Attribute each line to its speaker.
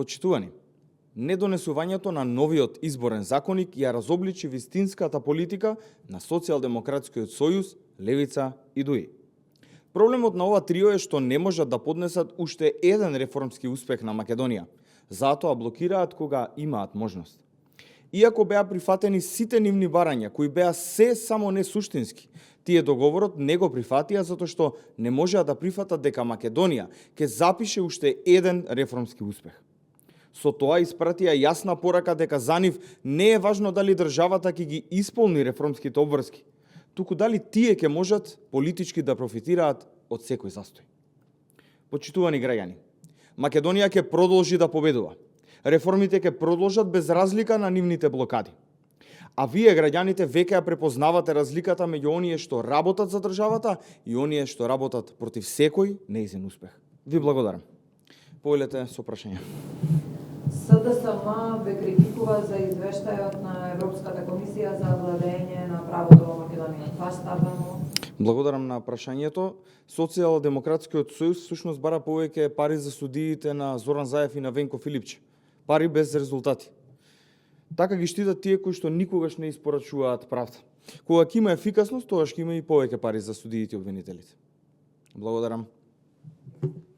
Speaker 1: Почитувани, недонесувањето на новиот изборен законник ја разобличи вистинската политика на Социјалдемократскиот сојуз, Левица и ДУИ. Проблемот на ова трио е што не можат да поднесат уште еден реформски успех на Македонија, затоа блокираат кога имаат можност. Иако беа прифатени сите нивни барања, кои беа се само не суштински, тие договорот не го прифатија затоа што не можеа да прифатат дека Македонија ќе запише уште еден реформски успех. Со тоа испратија јасна порака дека за нив не е важно дали државата ќе ги исполни реформските обврски, туку дали тие ќе можат политички да профитираат од секој застој. Почитувани граѓани, Македонија ќе продолжи да победува. Реформите ќе продолжат без разлика на нивните блокади. А вие, граѓаните, веќе ја препознавате разликата меѓу оние што работат за државата и оние што работат против секој нејзин успех. Ви благодарам. Повелете со прашање.
Speaker 2: СДСМ ве критикува за извештајот на Европската комисија за владење на правото во Македонија. Това ставено?
Speaker 1: Благодарам на прашањето. Социјалдемократскиот сојуз всушност бара повеќе пари за судиите на Зоран Заев и на Венко Филипче. Пари без резултати. Така ги штитат тие кои што никогаш не испорачуваат правда. Кога ќе има ефикасност, тогаш ќе има и повеќе пари за судиите и обвинителите. Благодарам.